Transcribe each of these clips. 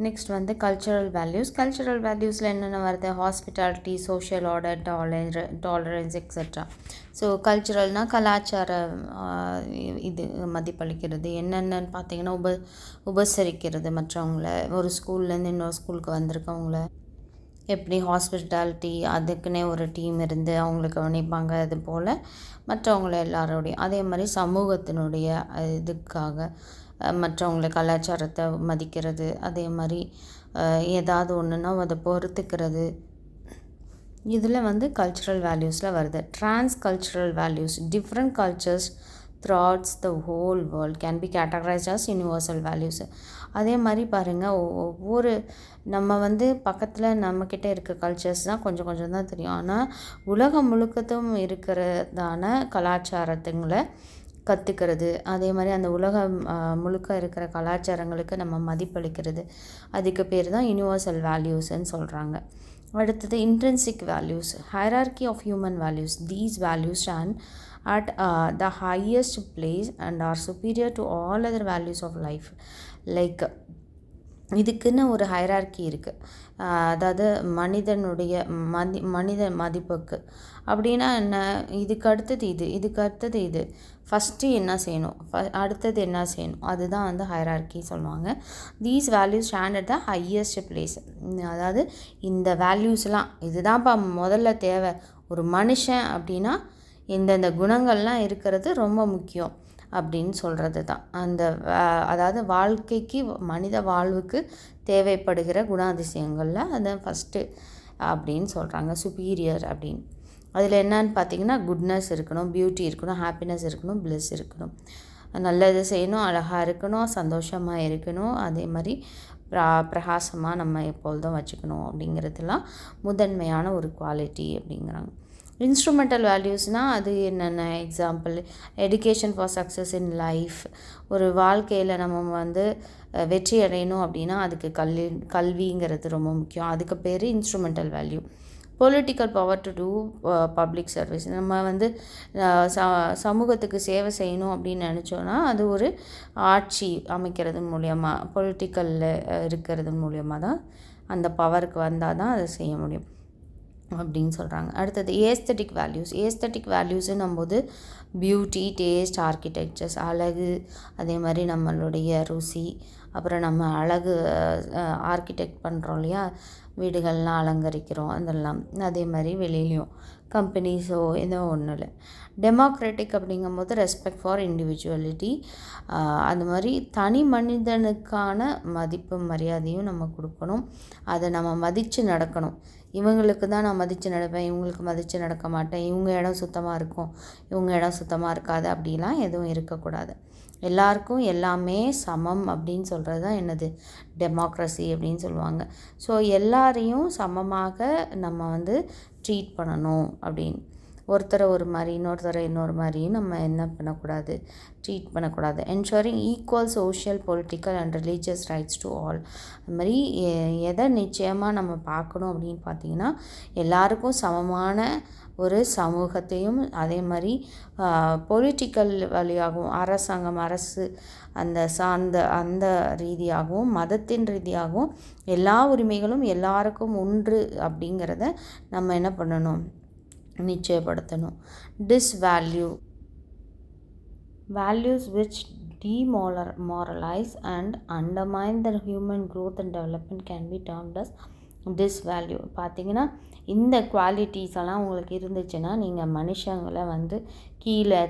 Next வந்து cultural values. Cultural வேல்யூஸில் என்னென்ன வருது? Hospitality, social order, tolerance etcetera. So கல்ச்சுரல்னால் கலாச்சார இது மதிப்பளிக்கிறது. என்னென்னு பார்த்தீங்கன்னா உபசரிக்கிறது மற்றவங்கள. ஒரு ஸ்கூல்லேருந்து இன்னொரு ஸ்கூலுக்கு வந்திருக்கவங்கள எப்படி ஹாஸ்பிட்டாலிட்டி அதுக்குன்னே ஒரு டீம் இருந்து அவங்களுக்கு கவனிப்பாங்க, அது போல் மற்றவங்கள எல்லாரோடையும். அதே மாதிரி சமூகத்தினுடைய இதுக்காக மற்றவங்கள கலாச்சாரத்தை மதிக்கிறது. அதே மாதிரி ஏதாவது ஒன்றுனா அதை பொறுத்துக்கிறது. இதில் வந்து கல்ச்சுரல் வேல்யூஸில் வருது. Transcultural values. Different cultures throughout the whole world can be categorised as universal values. அதே மாதிரி பாருங்கள், ஒவ்வொரு நம்ம வந்து பக்கத்தில் நம்மக்கிட்ட இருக்க கல்ச்சர்ஸ் தான் கொஞ்சம் கொஞ்சம் தான் தெரியும். ஆனால் உலகம் முழுக்கத்தும் இருக்கிறதான கலாச்சாரத்துங்களை கற்றுக்கிறது. அதே மாதிரி அந்த உலகம் முழுக்க இருக்கிற கலாச்சாரங்களுக்கு நம்ம மதிப்பளிக்கிறது. அதுக்கு பேர் தான் யூனிவர்சல் வேல்யூஸ்ன்னு சொல்கிறாங்க. அடுத்தது intrinsic values. Hierarchy of human values. These values stand at the highest place and are superior to all other values of life. Like இதுக்குன்னு ஒரு ஹைரார்கி இருக்குது. அதாவது மனிதனுடைய மனித மதிப்புக்கு அப்படின்னா என்ன? இதுக்கு அடுத்தது இதுக்கு அடுத்தது இது, ஃபஸ்ட்டு என்ன செய்யணும், அடுத்தது என்ன செய்யணும், அதுதான் வந்து ஹைரார்கி சொல்லுவாங்க. These values stand at the highest place. அதாவது இந்த வேல்யூஸ்லாம் இதுதான்ப்பா முதல்ல தேவை. ஒரு மனுஷன் அப்படின்னா இந்தந்த குணங்கள்லாம் இருக்கிறது ரொம்ப முக்கியம் அப்படின்னு சொல்கிறது தான். அதாவது வாழ்க்கைக்கு, மனித வாழ்வுக்கு தேவைப்படுகிற குணாதிசயங்களில் அதை ஃபஸ்ட்டு அப்படின்னு சொல்கிறாங்க, சுப்பீரியர் அப்படின்னு. அதில் என்னன்னு பார்த்தீங்கன்னா குட்னஸ் இருக்கணும், பியூட்டி இருக்கணும், ஹாப்பினஸ் இருக்கணும், பிளஸ் இருக்கணும், நல்லது செய்யணும், அழகாக இருக்கணும், சந்தோஷமாக இருக்கணும், அதே மாதிரி பிரகாசமாக நம்ம எப்பொழுதும் வச்சுக்கணும் அப்படிங்கிறதுலாம் முதன்மையான ஒரு குவாலிட்டி அப்படிங்கிறாங்க. இன்ஸ்ட்ருமெண்டல் வேல்யூஸ்னால் அது என்னென்ன example? Education for success in life. ஒரு வாழ்க்கையில் நம்ம வந்து வெற்றி அடையணும் அப்படின்னா அதுக்கு கல்விங்கிறது ரொம்ப முக்கியம். அதுக்கு பேர் instrumental value. Political power to do public service. நம்ம வந்து சமூகத்துக்கு சேவை செய்யணும் அப்படின்னு நினச்சோன்னா அது ஒரு ஆட்சி அமைக்கிறது மூலியமாக, பொலிட்டிக்கலில் இருக்கிறது மூலியமாக தான் அந்த பவருக்கு வந்தால் தான் அதை செய்ய முடியும் அப்படின்னு சொல்கிறாங்க. அடுத்தது ஏஸ்தட்டிக் வேல்யூஸ். ஏஸ்தட்டிக் வேல்யூஸுன்னும் போது பியூட்டி, டேஸ்ட், ஆர்கிடெக்சர்ஸ், அழகு, அதே மாதிரி நம்மளுடைய ருசி, அப்புறம் நம்ம அழகு ஆர்கிடெக்ட் பண்ணுறோம் இல்லையா, வீடுகள்லாம் அலங்கரிக்கிறோம், அதெல்லாம். அதே மாதிரி வெளியிலையும் கம்பெனிஸோ ஏதோ ஒன்றும் இல்லை. டெமோக்ராட்டிக் அப்படிங்கும்போது ரெஸ்பெக்ட் ஃபார் இண்டிவிஜுவலிட்டி. அது மாதிரி தனி மனிதனுக்கான மதிப்பு மரியாதையும் நம்ம கொடுக்கணும். அதை நம்ம மதித்து நடக்கணும். இவங்களுக்கு தான் நான் மதித்து நடப்பேன், இவங்களுக்கு மதித்து நடக்க மாட்டேன், இவங்க இடம் சுத்தமாக இருக்கும், இவங்க இடம் சுத்தமாக இருக்காது, அப்படிலாம் எதுவும் இருக்கக்கூடாது. எல்லாருக்கும் எல்லாமே சமம் அப்படின்னு சொல்கிறது தான் என்னது? டெமோக்ரஸி அப்படின்னு சொல்லுவாங்க. ஸோ எல்லாரையும் சமமாக நம்ம வந்து ட்ரீட் பண்ணணும் அப்படின்னு. ஒருத்தரை ஒரு மாதிரி இன்னொருத்தரை இன்னொரு மாதிரி நம்ம என்ன பண்ணக்கூடாது, ட்ரீட் பண்ணக்கூடாது. Ensuring equal social, political and religious rights to all. அது மாதிரி எதை நிச்சயமாக நம்ம பார்க்கணும் அப்படின்னு பார்த்தீங்கன்னா எல்லாருக்கும் சமமான ஒரு சமூகத்தையும், அதே மாதிரி பொலிட்டிக்கல் வழியாகவும் அரசாங்கம், அரசு அந்த ரீதியாகவும் மதத்தின் ரீதியாகவும் எல்லா உரிமைகளும் எல்லாருக்கும் உண்டு அப்படிங்கிறத நம்ம என்ன பண்ணணும், நிச்சயப்படுத்தணும். Disvalue. Values which demoralize and undermine the human growth and development can be termed as disvalue. பார்த்தீங்கன்னா இந்த குவாலிட்டிஸ் எல்லாம் உங்களுக்கு இருந்துச்சுன்னா நீங்கள் மனுஷங்களை வந்து கீழே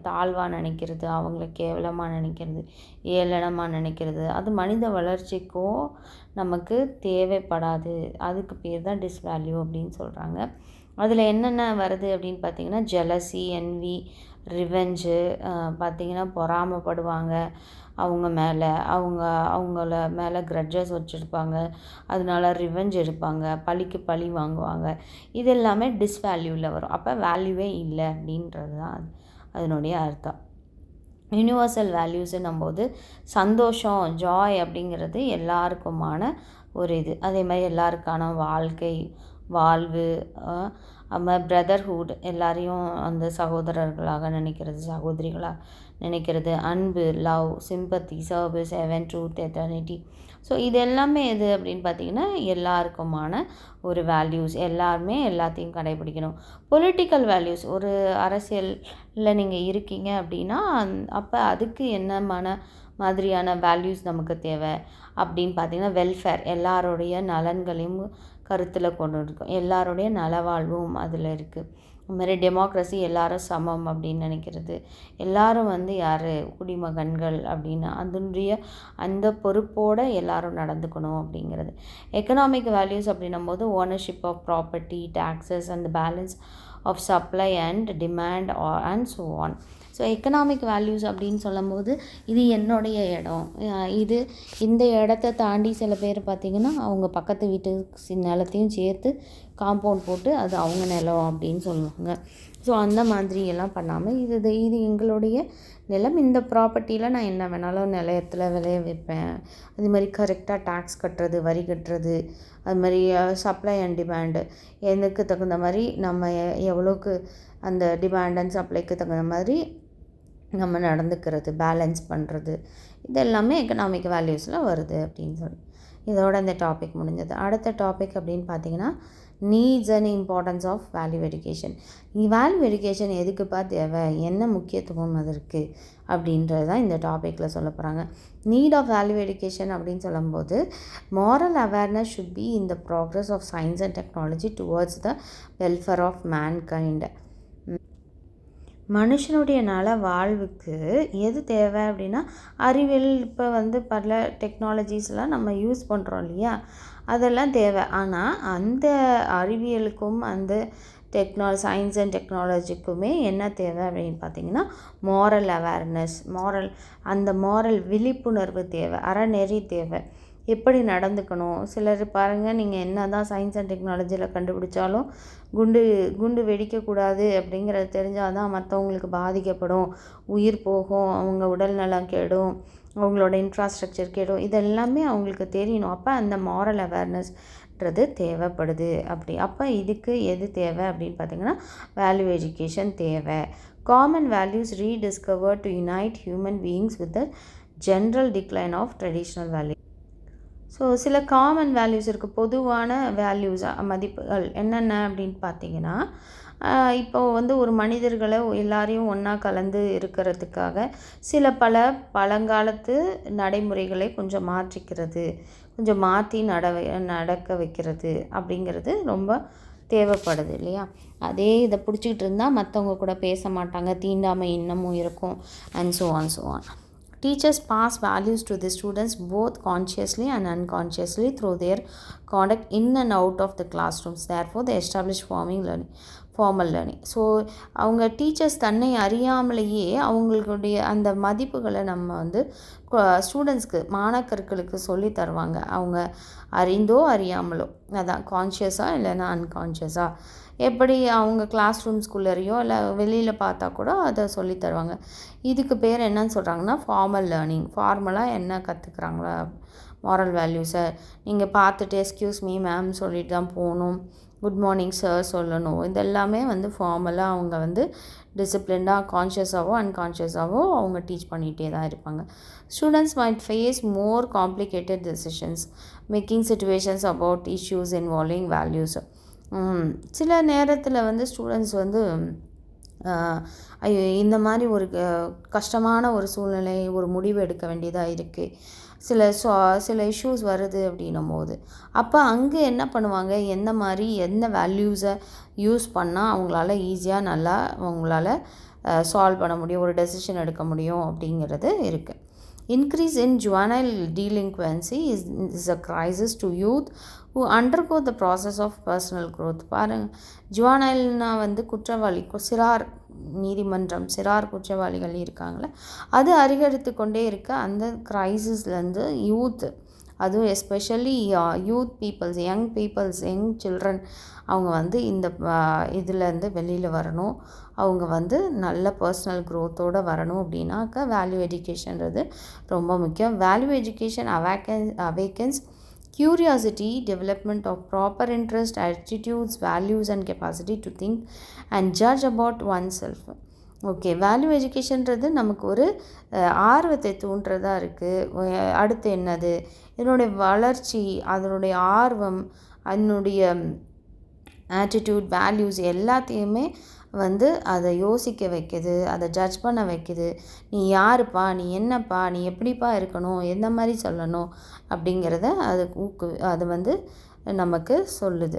தாழ்வாக நினைக்கிறது, அவங்கள கேவலமாக நினைக்கிறது, ஏளனமாக நினைக்கிறது, அது மனித வளர்ச்சிக்கோ நமக்கு தேவைப்படாது. அதுக்கு பேர் தான் டிஸ்வேல்யூ அப்படின்னு சொல்கிறாங்க. அதில் என்னென்ன வருது அப்படின்னு பார்த்தீங்கன்னா ஜெலசி, என்வி, ரிவெஞ்சு, பார்த்திங்கன்னா பொறாமைப்படுவாங்க அவங்க மேலே, அவங்கள மேலே கிரட்ஜஸ் வச்சுருப்பாங்க, அதனால ரிவெஞ்ச் எடுப்பாங்க, பழிக்கு பழி வாங்குவாங்க. இது எல்லாமே டிஸ்வேல்யூவில் வரும். அப்போ வேல்யூவே இல்லை அப்படின்றது தான் அதனுடைய அர்த்தம். யூனிவர்சல் வேல்யூஸுன்னும் போது சந்தோஷம், ஜாய் அப்படிங்கிறது எல்லாருக்குமான ஒரு இது. அதே மாதிரி எல்லாருக்கான வாழ்வு, நம்ம பிரதர்ஹுட், எல்லாரையும் அந்த சகோதரர்களாக நினைக்கிறது, சகோதரிகளாக நினைக்கிறது, அன்பு, love, sympathy, service, heaven, truth, eternity. So இது எல்லாமே எது அப்படின்னு பார்த்தீங்கன்னா எல்லாருக்குமான ஒரு வேல்யூஸ். எல்லாருமே எல்லாத்தையும் கடைபிடிக்கணும். பொலிட்டிக்கல் வேல்யூஸ், ஒரு அரசியலில் நீங்கள் இருக்கீங்க அப்படின்னா அப்போ அதுக்கு என்ன மாதிரியான வேல்யூஸ் நமக்கு தேவை அப்படின்னு பார்த்தீங்கன்னா வெல்ஃபேர், எல்லாருடைய நலன்களையும் கருத்தில் கொண்டு இருக்கும், எல்லாருடைய நலவாழ்வும் அதில் இருக்குது. அதுமாதிரி டெமோக்ரஸி, எல்லாரும் சமம் அப்படின்னு நினைக்கிறது, எல்லாரும் வந்து யார் குடிமகன்கள் அப்படின்னு அதனுடைய அந்த பொறுப்போடு எல்லாரும் நடந்துக்கணும் அப்படிங்கிறது. எக்கனாமிக் வேல்யூஸ் அப்படின்னும் போது ownership of property, taxes and balance of supply and demand and so on. So economic values அப்படின்னு சொல்லும்போது இது என்னுடைய இடம், இது இந்த இடத்த தாண்டி சில பேர் பார்த்திங்கன்னா அவங்க பக்கத்து வீட்டு நிலத்தையும் சேர்த்து காம்பவுண்ட் போட்டு அது அவங்க நிலம் அப்படின்னு சொல்லுவாங்க. ஸோ அந்த மாதிரி எல்லாம் பண்ணாமல் இது எங்களுடைய நிலம், இந்த ப்ராப்பர்ட்டியில் நான் என்ன வேணாலும் நிலையத்தில் விளைய வைப்பேன். அது மாதிரி கரெக்டாக டேக்ஸ் கட்டுறது, வரி கட்டுறது, அது மாதிரி சப்ளை அண்ட் டிமாண்டு எனக்கு தகுந்த மாதிரி நம்ம எவ்வளோக்கு அந்த டிமாண்ட் அண்ட் சப்ளைக்கு தகுந்த மாதிரி நம்ம நடந்துக்கிறது, பேலன்ஸ் பண்ணுறது, இது எல்லாமே எக்கனாமிக் வேல்யூஸில் வருது அப்படின்னு சொல்லி இதோட இந்த டாபிக் முடிஞ்சது. அடுத்த டாபிக் அப்படின்னு பார்த்தீங்கன்னா needs and importance of value education. Value education எதுக்குப்பா தேவை, என்ன முக்கியத்துவம் அது இருக்குது அப்படின்றது தான் இந்த டாப்பிக்கில் சொல்ல போகிறாங்க. நீட் ஆஃப் வேல்யூ எஜுகேஷன் அப்படின்னு சொல்லும்போது moral awareness should be in the progress of science and technology towards the welfare of mankind. மனுஷனுடைய நல வாழ்வுக்கு எது தேவை அப்படின்னா அறிவியல். இப்போ வந்து பல டெக்னாலஜிஸ்லாம் நம்ம யூஸ் பண்ணுறோம் இல்லையா, அதெல்லாம் தேவை. ஆனால் அந்த அறிவியலுக்கும் அந்த சயின்ஸ் அண்ட் டெக்னாலஜிக்குமே என்ன தேவை அப்படின்னு பார்த்திங்கன்னா மாரல் அவேர்னஸ், அந்த மாரல் விழிப்புணர்வு தேவை, அறநெறி தேவை, எப்படி நடந்துக்கணும். சிலர் பாருங்கள், நீங்கள் என்ன தான் சயின்ஸ் அண்ட் டெக்னாலஜியில் கண்டுபிடிச்சாலும் குண்டு வெடிக்கக்கூடாது அப்படிங்கிறது தெரிஞ்சால் தான் மற்றவங்களுக்கு பாதிக்கப்படும், உயிர் போகும், அவங்க உடல் நலம் கெடும், அவங்களோட இன்ஃப்ராஸ்ட்ரக்சர் கெடும், இதெல்லாமே அவங்களுக்கு தெரியணும். அப்போ அந்த மாரல் அவேர்னஸ்ன்றது தேவைப்படுது. அப்போ இதுக்கு எது தேவை அப்படின்னு பார்த்திங்கன்னா வேல்யூ எஜுகேஷன் தேவை. Common values rediscover to unite human beings with the general decline of traditional value. So சில காமன் வேல்யூஸ் இருக்குது, பொதுவான வேல்யூஸ், மதிப்புகள் என்னென்ன அப்படின்னு பார்த்தீங்கன்னா இப்போது வந்து ஒரு மனிதர்களை எல்லாரையும் ஒன்றா கலந்து இருக்கிறதுக்காக பல பழங்காலத்து நடைமுறைகளை கொஞ்சம் மாற்றிக்கிறது, கொஞ்சம் மாற்றி நடக்க வைக்கிறது அப்படிங்கிறது ரொம்ப தேவைப்படுது இல்லையா. அதே இதை பிடிச்சிக்கிட்டு இருந்தால் மற்றவங்க கூட பேச மாட்டாங்க, தீண்டாமை இன்னமும் இருக்கும், and so on. Teachers pass values to the students both consciously and unconsciously through their conduct in and out of the classrooms. Therefore, they establish formal learning. So அவங்க டீச்சர்ஸ் தன்னை அறியாமலேயே அவங்களுடைய அந்த மதிப்புகளை நம்ம வந்து ஸ்டூடெண்ட்ஸ்க்கு, மாணாக்கர்களுக்கு சொல்லி தருவாங்க. அவங்க அறிந்தோ அறியாமலோ, அதான் கான்ஷியஸாக இல்லைன்னா அன்கான்ஷியஸாக, எப்படி அவங்க கிளாஸ் ரூம்ஸ்குள்ளேயோ இல்லை வெளியில் பார்த்தா கூட அதை சொல்லி தருவாங்க. இதுக்கு பேர் என்னன்னு சொல்கிறாங்கன்னா ஃபார்மல் லேர்னிங். ஃபார்மலாக என்ன கற்றுக்குறாங்களா மாரல் வேல்யூஸை நீங்கள் பார்த்துட்டு எக்ஸ்கியூஸ் மீ மேம் சொல்லிட்டு தான் போகணும், குட் மார்னிங் சார் சொல்லணும், இதெல்லாமே வந்து ஃபார்மலாக அவங்க வந்து டிசிப்ளின்டாக கான்ஷியஸாகவோ அன்கான்ஷியஸாகவோ அவங்க டீச் பண்ணிகிட்டே தான் இருப்பாங்க. Students might face more complicated decisions making situations about issues involving values. சில நேரத்தில் வந்து ஸ்டூடெண்ட்ஸ் வந்து ஐயோ இந்த மாதிரி ஒரு கஷ்டமான ஒரு சூழ்நிலை, ஒரு முடிவு எடுக்க வேண்டியதாக இருக்குது, சில இஷ்யூஸ் வருது அப்படின்னும் போது அப்போ அங்கே என்ன பண்ணுவாங்க, எந்த வேல்யூஸை யூஸ் பண்ணால் அவங்களால ஈஸியாக நல்லா அவங்களால சால்வ் பண்ண முடியும், ஒரு டெசிஷன் எடுக்க முடியும் அப்படிங்கிறது இருக்குது. Increase in juvenile delinquency is a crisis to youth who undergo the process of personal growth. பாருங்கள், ஜுவனைல்னால் வந்து குற்றவாளி, சிறார் குற்றவாளிகள் இருக்காங்களே, அது அதிகரித்து கொண்டே இருக்க அந்த கிரைசிஸ்லேருந்து யூத், அதுவும் especially youth peoples, young children, அவங்க வந்து இந்த இதிலேருந்து வெளியில் வரணும், அவங்க வந்து நல்ல பர்சனல் க்ரோத்தோடு வரணும் அப்படின்னாக்கா வேல்யூ எஜுகேஷன்றது ரொம்ப முக்கியம். Value education awakens curiosity, development of proper interest, attitudes, values and capacity to think and judge about oneself. Okay, value எஜுகேஷன்றது நமக்கு ஒரு ஆர்வத்தை தூண்டுறதா இருக்குது. அடுத்து என்னது, இதனுடைய வளர்ச்சி, அதனுடைய ஆர்வம், அதனுடைய ஆட்டிடியூட், வேல்யூஸ் எல்லாத்தையுமே வந்து அதை யோசிக்க வைக்குது, அதை ஜட்ஜ் பண்ண வைக்குது. நீ யாருப்பா, நீ என்னப்பா, நீ எப்படிப்பா இருக்கணும், எந்த மாதிரி சொல்லணும் அப்படிங்கிறத அது வந்து நமக்கு சொல்லுது.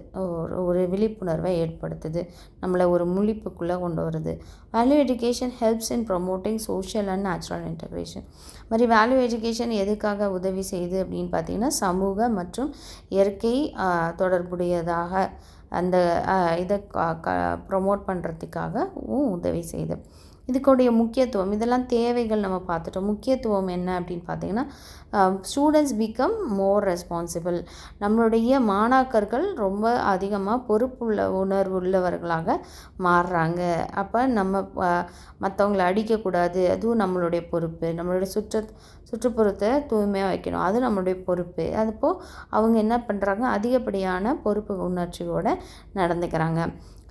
ஒரு விழிப்புணர்வை ஏற்படுத்துது, நம்மளை ஒரு முழிப்புக்குள்ளே கொண்டு வருது. Value education helps in promoting social and natural integration. மாதிரி வேல்யூ எஜுகேஷன் எதுக்காக உதவி செய்யுது அப்படின்னு பார்த்தீங்கன்னா, சமூக மற்றும் இயற்கை தொடர்புடையதாக அந்த இதை ப்ரொமோட் பண்ணுறதுக்காகவும் உதவி செய்யுது. இதுக்குடைய முக்கியத்துவம், இதெல்லாம் தேவைகள் நம்ம பார்த்துட்டோம். முக்கியத்துவம் என்ன அப்படின்னு பார்த்தீங்கன்னா, ஸ்டூடெண்ட்ஸ் பிகம் மோர் ரெஸ்பான்சிபிள். நம்மளுடைய மாணாக்கர்கள் ரொம்ப அதிகமாக பொறுப்புள்ள உணர்வுள்ளவர்களாக மாறுறாங்க. அப்போ நம்ம மற்றவங்களை அடிக்கக்கூடாது, அதுவும் நம்மளுடைய பொறுப்பு. நம்மளுடைய சுற்றுப்புறத்தை தூய்மையாக வைக்கணும், அது நம்மளுடைய பொறுப்பு. அதுப்போ அவங்க என்ன பண்ணுறாங்க, அதிகப்படியான பொறுப்பு உணர்ச்சியோடு நடந்துக்கிறாங்க.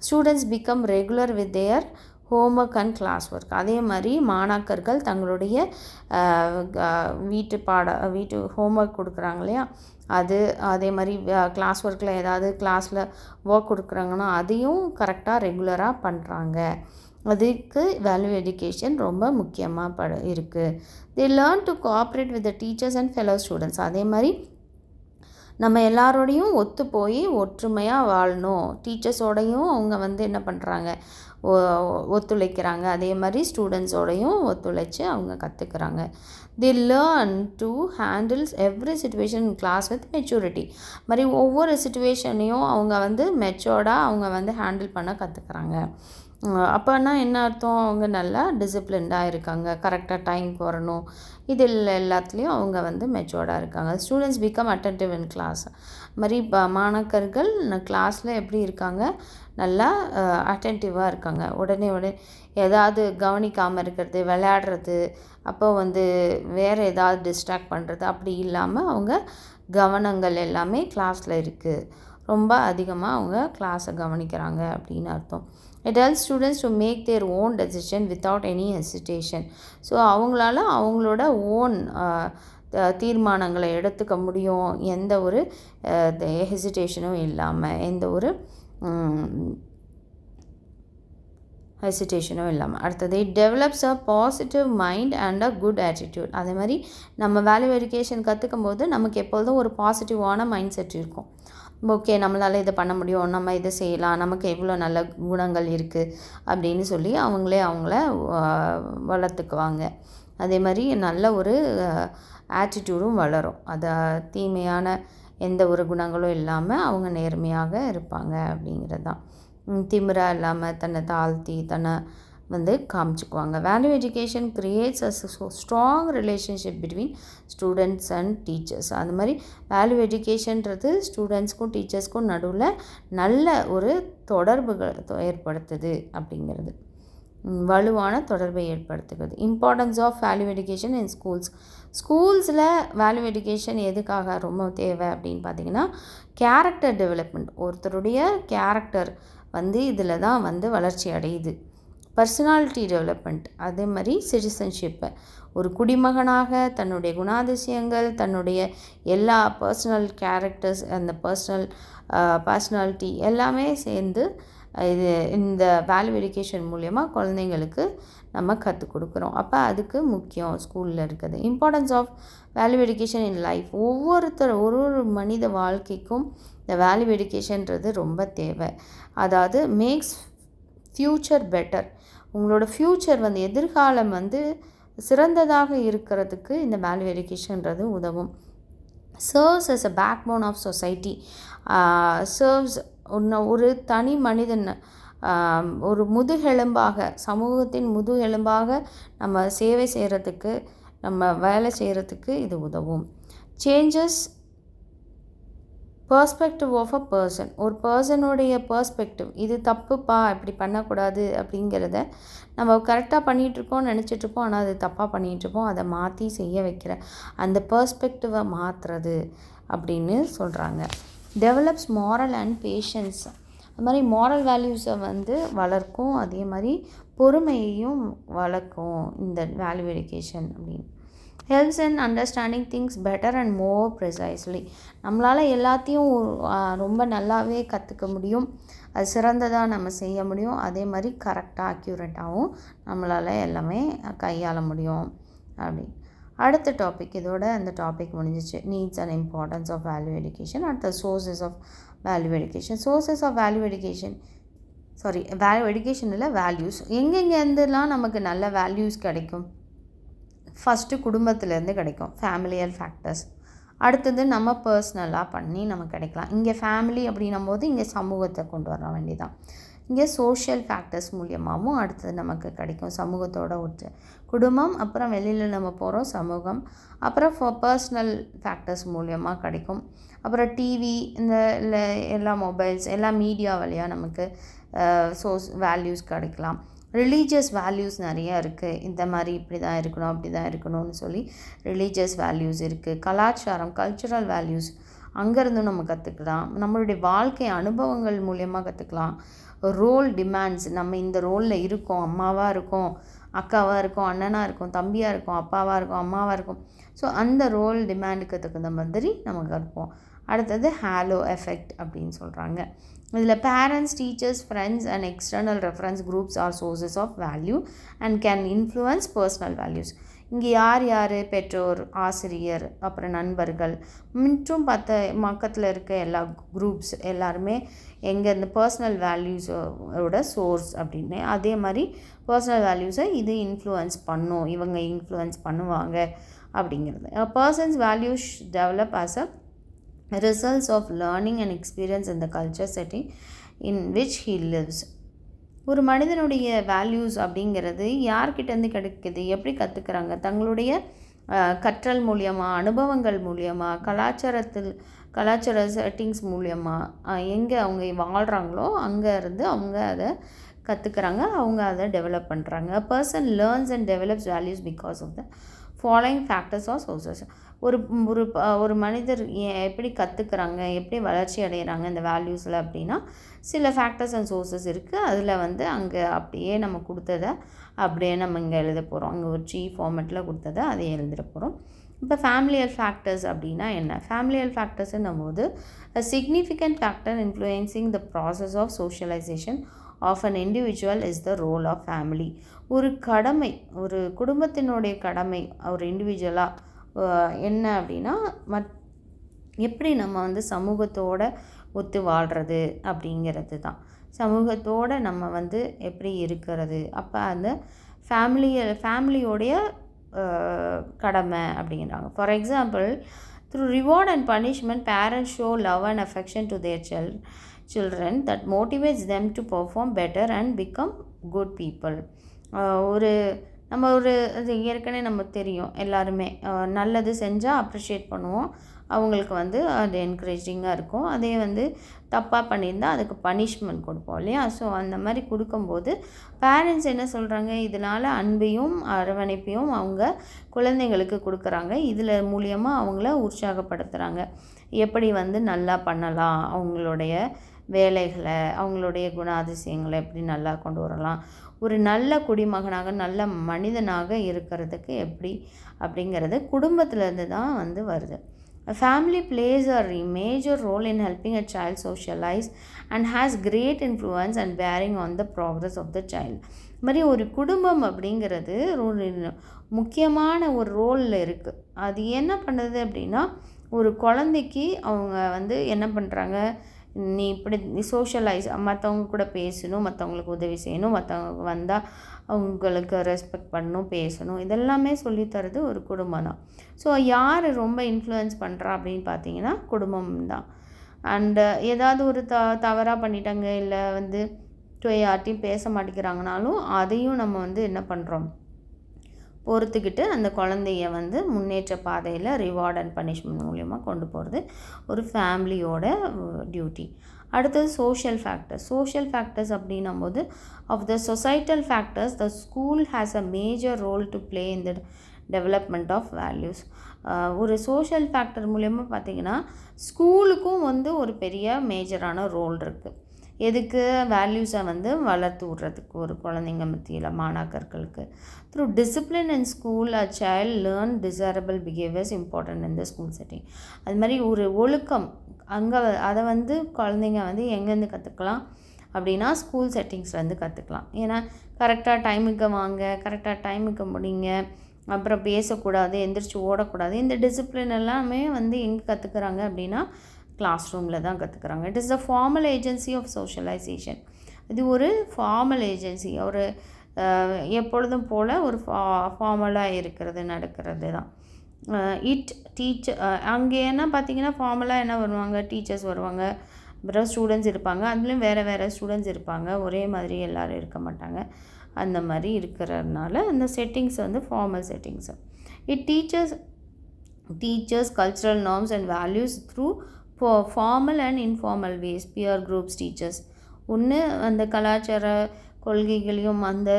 Students become regular with their homework and class work. அதே மாதிரி மாணாக்கர்கள் தங்களுடைய வீட்டு ஹோம்ஒர்க் கொடுக்குறாங்க இல்லையா, அதே மாதிரி கிளாஸ் ஒர்க்கில் ஏதாவது கிளாஸில் ஒர்க் கொடுக்குறாங்கன்னா அதையும் கரெக்டாக ரெகுலராக பண்ணுறாங்க. அதுக்கு வேல்யூ எஜுகேஷன் ரொம்ப முக்கியமாக இருக்குது. They learn to cooperate with the teachers and fellow students. அதே மாதிரி நம்ம எல்லாரோடையும் ஒத்து போய் ஒற்றுமையாக வாழணும். டீச்சர்ஸோடையும் அவங்க வந்து என்ன பண்ணுறாங்க, ஒத்துழைக்கிறாங்க. அதே மாதிரி ஸ்டூடெண்ட்ஸோடையும் ஒத்துழைச்சி அவங்க கற்றுக்குறாங்க. They learn to handles every situation in class with maturity. மாதிரி ஒவ்வொரு சிச்சுவேஷனையும் அவங்க வந்து மெச்சோர்டாக அவங்க வந்து ஹேண்டில் பண்ண கற்றுக்குறாங்க. அப்போனா என்ன அர்த்தம், அவங்க நல்லா டிசிப்ளின்டாக இருக்காங்க, கரெக்டாக டைம்க்கு வரணும், இதில் எல்லாத்துலேயும் அவங்க வந்து மெச்சோர்டாக இருக்காங்க. Students become attentive in class. மாதிரி மாணாக்கர்கள் கிளாஸில் எப்படி இருக்காங்க, நல்லா அட்டென்டிவாக இருக்காங்க. உடனே ஏதாவது கவனிக்காமல் இருக்கிறது, விளையாடுறது, அப்போ வந்து வேறு ஏதாவது டிஸ்ட்ராக்ட் பண்ணுறது அப்படி இல்லாமல் அவங்க கவனங்கள் எல்லாமே கிளாஸில் இருக்குது. ரொம்ப அதிகமாக அவங்க கிளாஸை கவனிக்கிறாங்க அப்படின்னு அர்த்தம். It helps students to make their own decision without any hesitation. So அவங்களால அவங்களோட ஓன் தீர்மானங்களை எடுத்துக்க முடியும், எந்த ஒரு ஹெசிடேஷனும் இல்லாமல், எந்த ஒரு ஹெசிடேஷனும் இல்லாமல். அடுத்தது, it develops a positive mind and a good attitude. அதே மாதிரி நம்ம வேல்யூ எஜுகேஷன் கற்றுக்கும் போது நமக்கு எப்பொழுதும் ஒரு பாசிட்டிவான மைண்ட் செட் இருக்கும். ஓகே, நம்மளால் இதை பண்ண முடியும், நம்ம இதை செய்யலாம், நமக்கு எவ்வளோ நல்ல குணங்கள் இருக்குது அப்படின்னு சொல்லி அவங்கள வளர்த்துக்குவாங்க. அதே மாதிரி நல்ல ஒரு ஆட்டிடியூடும் வளரும். அதை தீமையான எந்த ஒரு குணங்களும் இல்லாமல் அவங்க நேர்மையாக இருப்பாங்க அப்படிங்கிறது தான். திமிராக இல்லாமல் தன்னை தாழ்த்தி தன்னை வந்து காமிச்சுக்குவாங்க. Value education creates a strong relationship between students and teachers. அது மாதிரி வேல்யூ எஜுகேஷன்றது ஸ்டூடெண்ட்ஸ்க்கும் டீச்சர்ஸ்க்கும் நடுவில் நல்ல ஒரு தொடர்புகள் ஏற்படுத்துது அப்படிங்கிறது, வலுவான தொடர்பை ஏற்படுத்துகிறது. Importance of value education in ஸ்கூல்ஸில் வேல்யூ எஜுகேஷன் எதுக்காக ரொம்ப தேவை அப்படின்னு பார்த்திங்கன்னா, கேரக்டர் டெவலப்மெண்ட். ஒருத்தருடைய கேரக்டர் வந்து இதில் தான் வந்து வளர்ச்சி அடையுது. பர்சனாலிட்டி டெவலப்மெண்ட், அதே மாதிரி சிட்டிசன்ஷிப்பு. ஒரு குடிமகனாக தன்னுடைய குணாதிசயங்கள், தன்னுடைய எல்லா பர்சனல் கேரக்டர்ஸ், அந்த பர்சனாலிட்டி எல்லாமே சேர்ந்து இந்த வேல்யூ எஜுகேஷன் மூலயமா குழந்தைங்களுக்கு நம்ம கற்றுக் கொடுக்குறோம். அப்போ அதுக்கு முக்கியம் ஸ்கூலில் இருக்குது. Importance of value education in life. ஒரு மனித வாழ்க்கைக்கும் இந்த வேல்யூ எஜுகேஷன்றது ரொம்ப தேவை. அதாவது மேக்ஸ் ஃப்யூச்சர் பெட்டர். உங்களோட ஃப்யூச்சர் வந்து எதிர்காலம் வந்து சிறந்ததாக இருக்கிறதுக்கு இந்த வேல்யூ எஜுகேஷன்றது உதவும். Serves as a backbone of society. Serves ஒரு தனி மனிதன் ஒரு முதுகெலும்பாக, சமூகத்தின் முதுகெலும்பாக நம்ம சேவை செய்கிறதுக்கு, நம்ம வேலை செய்கிறதுக்கு இது உதவும். Changes perspective of a person. ஒரு பர்சனுடைய பர்ஸ்பெக்டிவ், இது தப்புப்பா, இப்படி பண்ணக்கூடாது அப்படிங்கிறத நம்ம கரெக்டாக பண்ணிகிட்ருக்கோம்னு நினச்சிட்ருப்போம், ஆனால் அது தப்பாக பண்ணிகிட்ருப்போம். அதை மாற்றி செய்ய வைக்கிற அந்த பர்ஸ்பெக்டிவை மாற்றுறது அப்படின்னு சொல்கிறாங்க. Develops moral and patience. அது மாதிரி மாரல் வேல்யூஸை வந்து வளர்க்கும், அதே மாதிரி பொறுமையையும் வளர்க்கும் இந்த வேல்யூ எஜுகேஷன் அப்படின்னு. Helps in understanding things better and more precisely. நம்மளால் எல்லாத்தையும் ரொம்ப நல்லாவே கற்றுக்க முடியும், அது சிறந்ததாக நம்ம செய்ய முடியும், அதே மாதிரி கரெக்டாக அக்யூரேட்டாகவும் நம்மளால் எல்லாமே கையாள முடியும் அப்படி. அடுத்த டாபிக், இதோட அந்த டாபிக் முடிஞ்சிச்சு. Needs and importance of value education. அடுத்த sources of value education. Sources of value education value எஜுகேஷனில் வேல்யூஸ் எங்கெங்கேருந்துலாம் நமக்கு நல்ல வேல்யூஸ் கிடைக்கும்? ஃபஸ்ட்டு குடும்பத்துலேருந்து கிடைக்கும், ஃபேமிலியல் ஃபேக்டர்ஸ். அடுத்தது நம்ம பர்சனலாக பண்ணி நமக்கு கிடைக்கலாம். இங்கே ஃபேமிலி அப்படின்னும் போது இங்கே சமூகத்தை கொண்டு வர வேண்டியதான். இங்கே சோஷியல் ஃபேக்டர்ஸ் மூலியமாகவும் அடுத்தது நமக்கு கிடைக்கும். சமூகத்தோட ஒற்று குடும்பம், அப்புறம் வெளியில் நம்ம போகிறோம் சமூகம், அப்புறம் பர்சனல் ஃபேக்டர்ஸ் மூலியமாக கிடைக்கும். அப்புறம் டிவி, இந்த எல்லா மொபைல்ஸ், எல்லா மீடியா வழியாக நமக்கு வேல்யூஸ் கிடைக்கலாம். ரிலீஜியஸ் வேல்யூஸ் நிறையா இருக்குது. இந்த மாதிரி இப்படி தான் இருக்கணும், அப்படி தான் இருக்கணும்னு சொல்லி ரிலீஜியஸ் வேல்யூஸ் இருக்குது. கலாச்சாரம், கல்ச்சுரல் வேல்யூஸ் அங்கேருந்தும் நம்ம கற்றுக்கலாம். நம்மளுடைய வாழ்க்கை அனுபவங்கள் மூலியமாக கற்றுக்கலாம். ரோல் டிமாண்ட்ஸ், நம்ம இந்த ரோலில் இருக்கோம், அம்மாவாக இருக்கோம், அக்காவாக இருக்கும், அண்ணனாக இருக்கும், தம்பியாக இருக்கும், அப்பாவாக இருக்கும், அம்மாவாக இருக்கும். ஸோ அந்த ரோல் டிமாண்டுக்கு தகுந்த மாதிரி நம்ம கற்போம். அடுத்தது ஹேலோ எஃபெக்ட் அப்படின்னு சொல்கிறாங்க. இதில் parents, teachers, friends and external reference groups are sources of value and can influence personal values. இங்கே யார் யார்? பெற்றோர், ஆசிரியர், அப்புறம் நண்பர்கள் மற்றும் பக்கத்தில் இருக்க எல்லா குரூப்ஸ் எல்லாருமே எங்கே இந்த பர்சனல் வேல்யூஸோட சோர்ஸ் அப்படின்னு. அதே மாதிரி பர்சனல் வேல்யூஸை இது இன்ஃப்ளூயன்ஸ் பண்ணும், இவங்க இன்ஃப்ளூயன்ஸ் பண்ணுவாங்க அப்படிங்கிறது. Persons values develop as a results of learning and experience in the culture setting in which he lives. ஒரு மனிதனுடைய வேல்யூஸ் அப்படிங்கிறது யார்கிட்டேருந்து கிடைக்குது, எப்படி கற்றுக்குறாங்க? தங்களுடைய கற்றல் மூலியமாக, அனுபவங்கள் மூலியமாக, கலாச்சார செட்டிங்ஸ் மூலியமாக, எங்கே அவங்க வாழ்கிறாங்களோ அங்கே இருந்து அவங்க அதை கற்றுக்குறாங்க, அவங்க அதை டெவலப் பண்ணுறாங்க. A person learns and develops values because of the following factors or sources. ஒரு மனிதர் எப்படி கற்றுக்குறாங்க, எப்படி வளர்ச்சி அடைகிறாங்க இந்த வேல்யூஸில் அப்படின்னா சில ஃபேக்டர்ஸ் அண்ட் சோர்ஸஸ் இருக்குது. அதில் வந்து அங்கே அப்படியே நம்ம கொடுத்ததை அப்படியே நம்ம இங்கே எழுத போகிறோம். அங்கே ஒரு ஃபார்மேட்டில் கொடுத்ததை அதை எழுதிட போகிறோம். இப்போ ஃபேமிலியல் ஃபேக்டர்ஸ் அப்படின்னா என்ன? ஃபேமிலியல் ஃபேக்டர்ஸ்ன்னும் போது a significant factor influencing the process of socialization of an individual is the role of family. ஒரு கடமை, ஒரு குடும்பத்தினுடைய கடமை ஒரு இண்டிவிஜுவலாக என்ன அப்படின்னா எப்படி நம்ம வந்து சமூகத்தோடு ஒத்து வாழ்கிறது அப்படிங்கிறது தான். சமூகத்தோடு நம்ம வந்து எப்படி இருக்கிறது, அப்போ அந்த ஃபேமிலியோடைய கடமை அப்படிங்கிறாங்க. For example, through reward and punishment parents show love and affection to their children that motivates them to perform better and become good people. அது ஏற்கனவே நமக்கு தெரியும், எல்லாருமே நல்லது செஞ்சால் அப்ரிஷியேட் பண்ணுவோம், அவங்களுக்கு வந்து அது என்கரேஜிங்காக இருக்கும். அதே வந்து தப்பாக பண்ணியிருந்தால் அதுக்கு பனிஷ்மெண்ட் கொடுப்போம் இல்லையா? ஸோ அந்த மாதிரி கொடுக்கும்போது பேரண்ட்ஸ் என்ன சொல்கிறாங்க, இதனால் அன்பையும் அரவணைப்பையும் அவங்க குழந்தைங்களுக்கு கொடுக்குறாங்க. இதில் மூலியமாக அவங்கள உற்சாகப்படுத்துகிறாங்க, எப்படி வந்து நல்லா பண்ணலாம், அவங்களுடைய வேலைகளை, அவங்களுடைய குணாதிசயங்களை எப்படி நல்லா கொண்டு வரலாம், ஒரு நல்ல குடிமகனாக நல்ல மனிதனாக இருக்கிறதுக்கு எப்படி அப்படிங்கிறது குடும்பத்திலேருந்து தான் வந்து வருது. A family plays a major role in helping a child socialize and has great influence and bearing on the progress of the child. மாதிரி ஒரு குடும்பம் அப்படிங்கிறது ஒரு முக்கியமான ஒரு ரோலில் இருக்குது. அது என்ன பண்ணுறது அப்படின்னா, ஒரு குழந்தைக்கு அவங்க வந்து என்ன பண்ணுறாங்க, நீ சோஷியலைஸ், மற்றவங்க கூட பேசணும், மற்றவங்களுக்கு உதவி செய்யணும், மற்றவங்க வந்தால் அவங்களுக்கு ரெஸ்பெக்ட் பண்ணணும், பேசணும், இதெல்லாமே சொல்லித்தரது ஒரு குடும்பம் தான். ஸோ யார் ரொம்ப இன்ஃப்ளூயன்ஸ் பண்ணுறா அப்படின்னு பார்த்தீங்கன்னா குடும்பம் தான். அண்டு ஏதாவது ஒரு தவறாக பண்ணிட்டாங்க, இல்லை வந்து யார்ட்டையும் பேச மாட்டேங்கிறாங்கனாலும் அதையும் நம்ம வந்து என்ன பண்ணுறோம், பொறுத்துக்கிட்டு அந்த குழந்தைய வந்து முன்னேற்ற பாதையில் ரிவார்ட் அண்ட் பனிஷ்மெண்ட் மூலியமாக கொண்டு போகிறது ஒரு ஃபேமிலியோட டியூட்டி. அடுத்தது சோஷியல் ஃபேக்டர்ஸ் அப்படின்னும் போது of the societal factors the school has a major role to play in the development of values. ஒரு சோஷியல் ஃபேக்டர் மூலயமா பார்த்திங்கன்னா ஸ்கூலுக்கும் வந்து ஒரு பெரிய மேஜரான ரோல் இருக்குது. எதுக்கு? வேல்யூஸை வந்து வளர்த்து விட்றதுக்கு ஒரு குழந்தைங்க மத்தியில், மாணாக்கர்களுக்கு. Through discipline in school a child learn desirable behaviours important in the school setting. அது மாதிரி ஒரு ஒழுக்கம் அங்கே அதை வந்து குழந்தைங்க வந்து எங்கேருந்து கற்றுக்கலாம் அப்படின்னா ஸ்கூல் செட்டிங்ஸ்லேருந்து கற்றுக்கலாம். ஏன்னா கரெக்டாக டைமுக்கு வாங்க, கரெக்டாக டைமுக்கு முடிங்க, அப்புறம் பேசக்கூடாது, எந்திரிச்சு ஓடக்கூடாது. இந்த டிசிப்ளின் எல்லாமே வந்து எங்கே கற்றுக்குறாங்க அப்படின்னா கிளாஸ் ரூமில் தான் கற்றுக்குறாங்க. It is the formal agency of socialisation. இது ஒரு ஃபார்மல் ஏஜென்சி, ஒரு எப்பொழுதும் போல் ஒரு ஃபார்மலாக இருக்கிறது, நடக்கிறது தான். அங்கே என்ன பார்த்திங்கன்னா ஃபார்மலாக என்ன வருவாங்க, டீச்சர்ஸ் வருவாங்க, அப்புறம் ஸ்டூடெண்ட்ஸ் இருப்பாங்க. அதுலேயும் வேறு ஸ்டூடெண்ட்ஸ் இருப்பாங்க, ஒரே மாதிரி எல்லோரும் இருக்க மாட்டாங்க. அந்த மாதிரி இருக்கிறதுனால அந்த செட்டிங்ஸ் வந்து formal settings. It teaches cultural norms and values through formal and informal ways. Peer groups teachers ஒன்று அந்த கலாச்சார கொள்கைகளையும் அந்த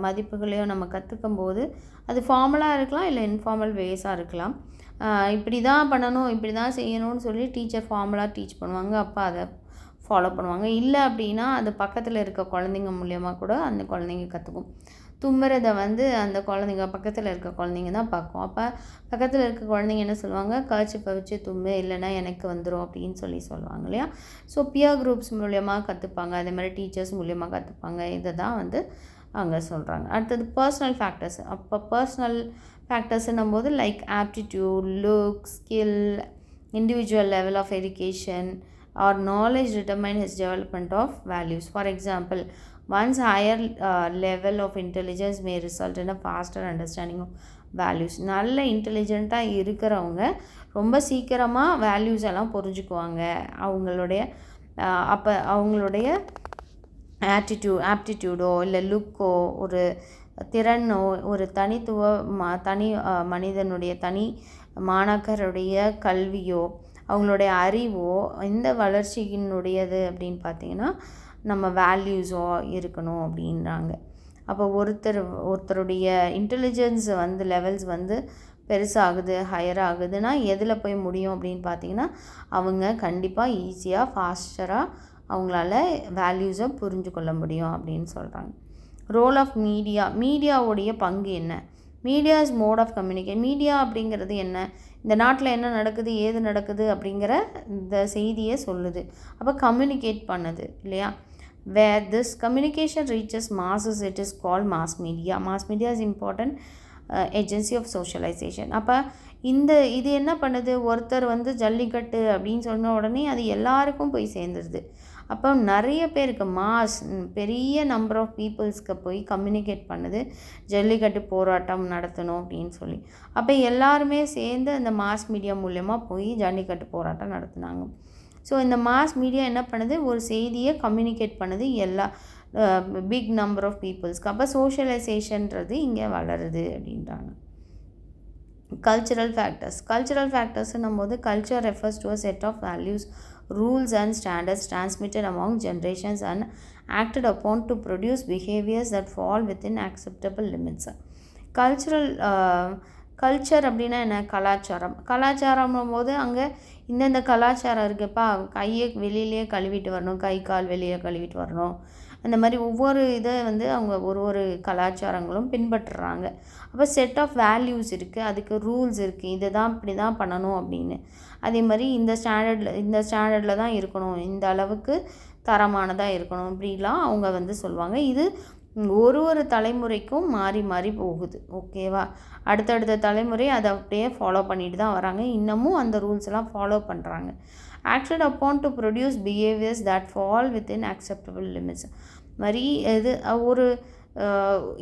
மதிப்புகளையும் நம்ம கற்றுக்கும் போது அது ஃபார்மலாக இருக்கலாம், இல்லை இன்ஃபார்மல் வேஸாக இருக்கலாம். இப்படி தான் பண்ணணும், இப்படி தான் செய்யணும்னு சொல்லி டீச்சர் ஃபார்மலாக டீச் பண்ணுவாங்க, அப்போ அதை ஃபாலோ பண்ணுவாங்க. இல்லை அப்படின்னா அது பக்கத்தில் இருக்க குழந்தைங்க மூலியமாக கூட அந்த குழந்தைங்க கற்றுக்கும். தும்புறதை வந்து அந்த குழந்தைங்க பக்கத்தில் இருக்க குழந்தைங்க தான் பார்க்கும். அப்போ பக்கத்தில் இருக்க குழந்தைங்க என்ன சொல்லுவாங்க, கர்ச்சிப்பை வச்சு தும்பு, இல்லைன்னா எனக்கு வந்துடும் அப்படின்னு சொல்லுவாங்க இல்லையா. ஸோ பியர் குரூப்ஸ் மூலியமாக கற்றுப்பாங்க, அதே மாதிரி டீச்சர்ஸ் மூலியமாக கற்றுப்பாங்க. இதை தான் வந்து அங்கே சொல்கிறாங்க. அடுத்தது பர்சனல் ஃபேக்டர்ஸ். அப்போ பர்சனல் ஃபேக்டர்ஸ்ன்னும் போது like aptitude, look, skill, individual level of education or knowledge determine his development of values. For example, one's higher level of intelligence may result in a faster understanding of values. நல்ல இன்டெலிஜென்ட்டாக இருக்கிறவங்க ரொம்ப சீக்கிரமாக values எல்லாம் புரிஞ்சுக்குவாங்க. அப்போ அவங்களுடைய ஆப்டிடியூடோ இல்லை லுக்கோ, ஒரு திறனோ, ஒரு தனி மனிதனுடைய தனி மாணாக்கருடைய கல்வியோ, அவங்களுடைய அறிவோ இந்த வளர்ச்சியினுடையது அப்படின்னு பார்த்திங்கன்னா நம்ம வேல்யூஸோ இருக்கணும் அப்படின்றாங்க. அப்போ ஒருத்தருடைய இன்டெலிஜென்ஸ் வந்து லெவல்ஸ் வந்து பெருசாகுது, ஹையர் ஆகுதுன்னா எதில் போய் முடியும் அப்படின்னு பார்த்திங்கன்னா அவங்க கண்டிப்பாக ஈஸியாக ஃபாஸ்டராக அவங்களால வேல்யூஸை புரிஞ்சு கொள்ள முடியும் அப்படின்னு சொல்கிறாங்க. ரோல் ஆஃப் மீடியாவுடைய பங்கு என்ன? Medias mode of communication. Media அப்படிங்கிறது என்ன? இந்த நாட்டில் என்ன நடக்குது, ஏது நடக்குது அப்படிங்கிற இந்த செய்தியை சொல்லுது. அப்போ கம்யூனிகேட் பண்ணுது இல்லையா. Where this communication reaches masses it is called mass media. Mass media is important agency of socialisation. அப்போ இது என்ன பண்ணுது, ஒருத்தர் வந்து ஜல்லிக்கட்டு அப்படின்னு சொன்ன உடனே அது எல்லாருக்கும் போய் சேர்ந்துருது. அப்போ நிறைய பேருக்கு பெரிய நம்பர் ஆஃப் பீப்புள்ஸ்க்கு போய் கம்யூனிகேட் பண்ணுது, ஜல்லிக்கட்டு போராட்டம் நடத்தணும் அப்படின்னு சொல்லி. அப்போ எல்லாருமே சேர்ந்து அந்த மாஸ் மீடியா மூலமாக போய் ஜல்லிக்கட்டு போராட்டம் நடத்துனாங்க. ஸோ இந்த மாஸ் மீடியா என்ன பண்ணுது, ஒரு செய்தியை கம்யூனிகேட் பண்ணுது எல்லா பிக் நம்பர் ஆஃப் பீப்புள்ஸ்க்கு. அப்போ சோஷியலைசேஷன்றது இங்கே வளருது அப்படின்றாங்க. கல்ச்சுரல் ஃபேக்டர்ஸ்னும் போது culture refers to a set of values, rules and standards transmitted among generations and acted upon to produce behaviors that fall within acceptable limits. Culture அப்படின்னா என்ன? கலாச்சாரம் போது அங்கே இந்தந்த கலாச்சாரம் இருக்குப்பா, கையை வெளியிலேயே கழுவிட்டு வரணும், கை கால் வெளியே கழுவிட்டு வரணும், அந்த மாதிரி ஒவ்வொரு இதை வந்து அவங்க ஒரு கலாச்சாரங்களும் பின்பற்றுறாங்க. அப்போ செட் ஆஃப் வேல்யூஸ் இருக்குது, அதுக்கு ரூல்ஸ் இருக்குது, இதை தான் இப்படி தான் பண்ணணும் அப்படின்னு. அதே மாதிரி இந்த ஸ்டாண்டர்டில் தான் இருக்கணும், இந்த அளவுக்கு தரமானதாக இருக்கணும், இப்படிலாம் அவங்க வந்து சொல்லுவாங்க. இது ஒரு தலைமுறைக்கும் மாறி மாறி போகுது. ஓகேவா. அடுத்தடுத்த தலைமுறை அதை அப்படியே ஃபாலோ பண்ணிட்டு தான் வராங்க. இன்னமும் அந்த ரூல்ஸ் எல்லாம் ஃபாலோ பண்ணுறாங்க. Acted upon to produce behaviours that fall within acceptable limits. மாதிரி இது ஒரு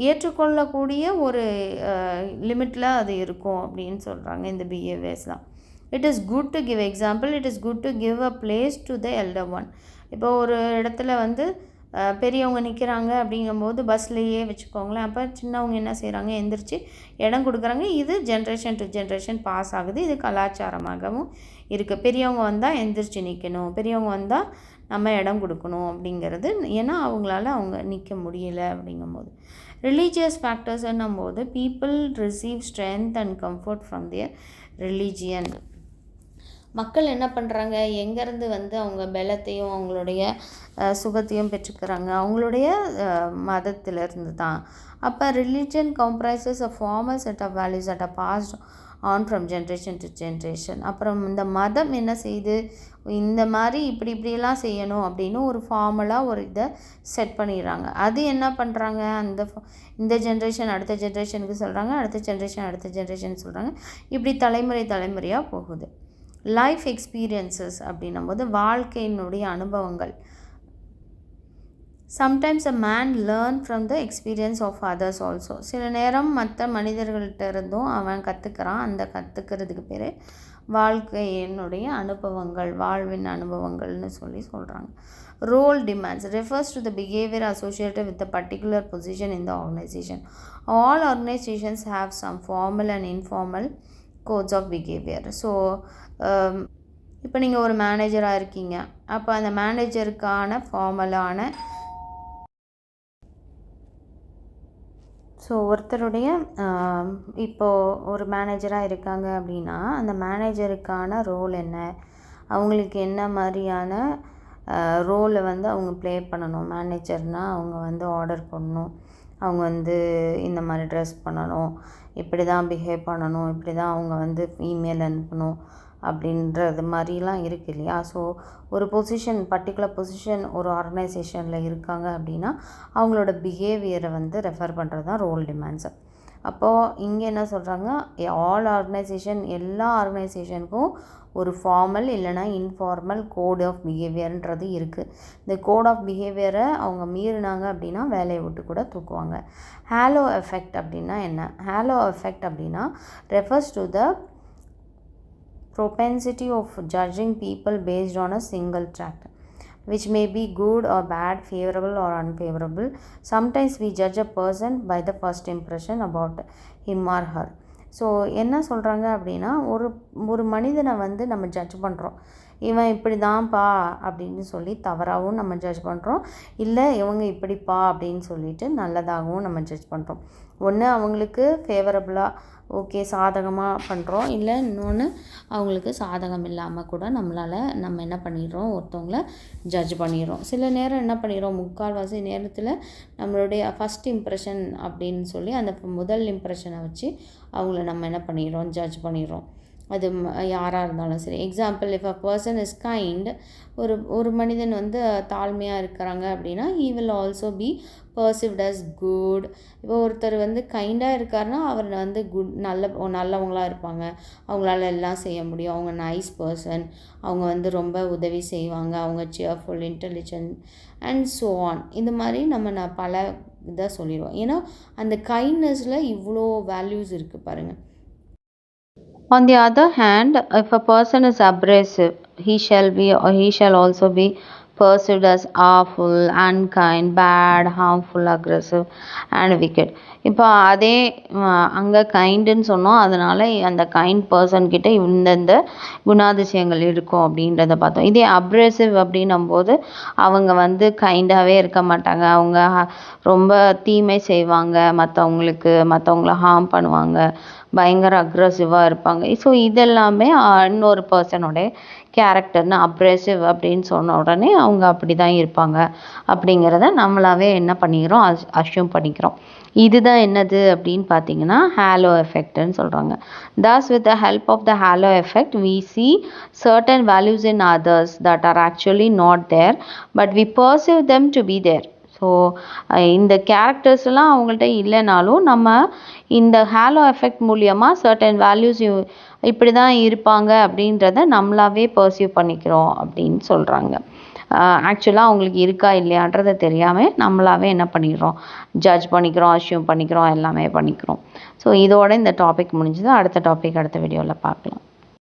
ஏற்றுக்கொள்ளக்கூடிய ஒரு லிமிட்டில் அது இருக்கும் அப்படின்னு சொல்கிறாங்க இந்த பிஹேவியர்ஸ்லாம். It is good to give example. It is good to give a place to the elder one. இப்போ ஒரு இடத்துல வந்து பெரியவங்க நிற்கிறாங்க அப்படிங்கும்போது பஸ்லேயே வச்சுக்கோங்களேன். அப்போ சின்னவங்க என்ன செய்கிறாங்க, எந்திரிச்சு இடம் கொடுக்குறாங்க. இது ஜென்ரேஷன் டு ஜென்ரேஷன் பாஸ் ஆகுது. இது கலாச்சாரமாகவும் இருக்குது. பெரியவங்க வந்தால் எந்திரிச்சு நிற்கணும், பெரியவங்க வந்தால் நம்ம இடம் கொடுக்கணும் அப்படிங்கிறது. ஏன்னா அவங்களால நிற்க முடியலை அப்படிங்கும்போது. ரிலீஜியஸ் ஃபேக்டர்ஸ்ன்னும் போது people receive strength and comfort from their religion. மக்கள் என்ன பண்ணுறாங்க, எங்கேருந்து வந்து அவங்க பலத்தையும் அவங்களுடைய சுகத்தையும் பெற்றுக்கிறாங்க, அவங்களுடைய மதத்திலிருந்து தான். அப்போ religion comprises a formal set of values that are passed on from generation to generation. அப்புறம் இந்த மதம் என்ன செய்யுது, இந்த மாதிரி இப்படியெல்லாம் செய்யணும் அப்படின்னு ஒரு ஃபார்மலாக ஒரு இதை செட் பண்ணிடுறாங்க. அது என்ன பண்ணுறாங்க, இந்த ஜென்ரேஷன் அடுத்த ஜென்ரேஷனுக்கு சொல்கிறாங்க, அடுத்த ஜென்ரேஷன் சொல்கிறாங்க. இப்படி தலைமுறையாக போகுது. லைஃப் எக்ஸ்பீரியன்சஸ் அப்படின்னும்போது வாழ்க்கையினுடைய அனுபவங்கள். Sometimes a man learn from the experience of others also. சில நேரம் மற்ற மனிதர்கள்ட்ட இருந்தும் அவன் கற்றுக்கிறான். அந்த கற்றுக்கிறதுக்கு பேர் வாழ்க்கையினுடைய அனுபவங்கள், வாழ்வின் அனுபவங்கள்னு சொல்கிறாங்க. Role demands refers to the behaviour associated with the particular position in the organisation. All organisations have some formal and informal codes of behaviour. So இப்போ நீங்கள் ஒரு மேனேஜராக இருக்கீங்க, அப்போ அந்த மேனேஜருக்கான ஃபார்மலான ஒருத்தருடைய இப்போது ஒரு மேனேஜராக இருக்காங்க அப்படின்னா அந்த மேனேஜருக்கான ரோல் என்ன, அவங்களுக்கு என்ன மாதிரியான ரோலை வந்து அவங்க ப்ளே பண்ணணும். மேனேஜர்னால் அவங்க வந்து ஆர்டர் பண்ணணும், அவங்க வந்து இந்த மாதிரி ட்ரெஸ் பண்ணணும், இப்படி தான் பிஹேவ் பண்ணணும், இப்படி தான் அவங்க வந்து இமெயில் அனுப்பணும் அப்படின்றது மாதிரிலாம் இருக்குது இல்லையா. ஸோ ஒரு பர்டிகுலர் பொசிஷன் ஒரு ஆர்கனைசேஷனில் இருக்காங்க அப்படின்னா அவங்களோட பிஹேவியரை வந்து ரெஃபர் பண்ணுறது தான் ரோல் டிமாண்ட்ஸு. அப்போது இங்கே என்ன சொல்கிறாங்க, எல்லா ஆர்கனைசேஷனுக்கும் ஒரு ஃபார்மல் இல்லைனா இன்ஃபார்மல் கோட் ஆஃப் பிஹேவியர்ன்றது இருக்குது. இந்த கோட் ஆஃப் பிஹேவியரை அவங்க மீறினாங்க அப்படின்னா வேலையை விட்டு கூட தூக்குவாங்க. ஹேலோ எஃபெக்ட் அப்படின்னா என்ன? ஹேலோ எஃபெக்ட் அப்படின்னா refers to the propensity of judging people based on a single tract, which may be good or bad, favorable or unfavorable. Sometimes we judge a person by the first impression about him or her. So என்ன சொல்கிறாங்க அப்படின்னா ஒரு மனிதனை வந்து நம்ம judge பண்ணுறோம், இவன் இப்படி தான்ப்பா அப்படின்னு சொல்லி தவறாகவும் நம்ம ஜட்ஜ் பண்ணுறோம், இல்லை இவங்க இப்படிப்பா அப்படின்னு சொல்லிட்டு நல்லதாகவும் நம்ம ஜட்ஜ் பண்ணுறோம். ஒன்று அவங்களுக்கு ஃபேவரபுளாக ஓகே சாதகமாக பண்ணுறோம், இல்லை இன்னொன்று அவங்களுக்கு சாதகம் இல்லாமல் கூட நம்ம என்ன பண்ணிடுறோம், ஒருத்தவங்கள ஜட்ஜ் பண்ணிடுறோம். சில நேரம் என்ன பண்ணிடுறோம், முக்கால்வாசி நேரத்தில் நம்மளுடைய ஃபஸ்ட் இம்ப்ரெஷன் அப்படின்னு சொல்லி அந்த முதல் இம்ப்ரெஷனை வச்சு அவங்கள நம்ம என்ன பண்ணிடுறோம், ஜட்ஜ் பண்ணிடுறோம். அது யாராக இருந்தாலும் சரி. Example, if a person is kind, ஒரு மனிதன் வந்து தாழ்மையாக இருக்கிறாங்க அப்படின்னா he will also be perceived as good. இப்போ ஒருத்தர் வந்து கைண்டாக இருக்காருன்னா அவர் வந்து நல்லவங்களாக இருப்பாங்க, அவங்களால எல்லாம் செய்ய முடியும், அவங்க நைஸ் பர்சன், அவங்க வந்து ரொம்ப உதவி செய்வாங்க, அவங்க cheerful, intelligent and so on. இந்த மாதிரி நம்ம பல இதாக சொல்லிடுவோம். ஏன்னா அந்த கைண்ட்னஸில் இவ்வளோ வேல்யூஸ் இருக்குது பாருங்கள். On the other hand, if a person is abrasive, he shall also be perceived as awful, unkind, bad, harmful, aggressive and wicked. இப்போ அதே அங்கே கைண்டுன்னு சொன்னோம், அதனால் அந்த கைண்ட் பர்சன்கிட்ட இந்த குணாதிசயங்கள் இருக்கும் அப்படின்றத பார்த்தோம். இதே அப்ரெசிவ் அப்படின்னும்போது அவங்க வந்து கைண்டாகவே இருக்க மாட்டாங்க, அவங்க ரொம்ப தீமை செய்வாங்க, மற்றவங்கள ஹார்ம் பண்ணுவாங்க, பயங்கர அக்ரெசிவாக இருப்பாங்க. ஸோ இதெல்லாமே இன்னொரு பர்சனோடைய கேரக்டர்னு அப்ரெசிவ் அப்படின்னு சொன்ன உடனே அவங்க அப்படி தான் இருப்பாங்க அப்படிங்கிறத நம்மளாவே என்ன பண்ணிக்கிறோம், அஷ்யூம் பண்ணிக்கிறோம். இதுதான் என்னது அப்படின்னு பார்த்தீங்கன்னா ஹேலோ எஃபெக்ட்னு சொல்கிறாங்க. thus with the help of the halo effect we see certain values in others that are actually not there but we perceive them to be there. So இந்த கேரக்டர்ஸ்லாம் அவங்கள்ட்ட இல்லைனாலும் நம்ம இந்த ஹேலோ எஃபெக்ட் மூலியமாக சர்டன் வேல்யூஸ் இப்படி தான் இருப்பாங்க அப்படின்றத நம்மளாவே பர்சீவ் பண்ணிக்கிறோம் அப்படின்னு சொல்கிறாங்க. ஆக்சுவலாக அவங்களுக்கு இருக்கா இல்லையான்றதை தெரியாமல் நம்மளாவே என்ன பண்ணிக்கிறோம், ஜட்ஜ் பண்ணிக்கிறோம், அஷ்யூம் பண்ணிக்கிறோம், எல்லாமே பண்ணிக்கிறோம். ஸோ இதோட இந்த டாபிக் முடிஞ்சது. அடுத்த டாபிக் அடுத்த வீடியோவில் பார்க்கலாம்.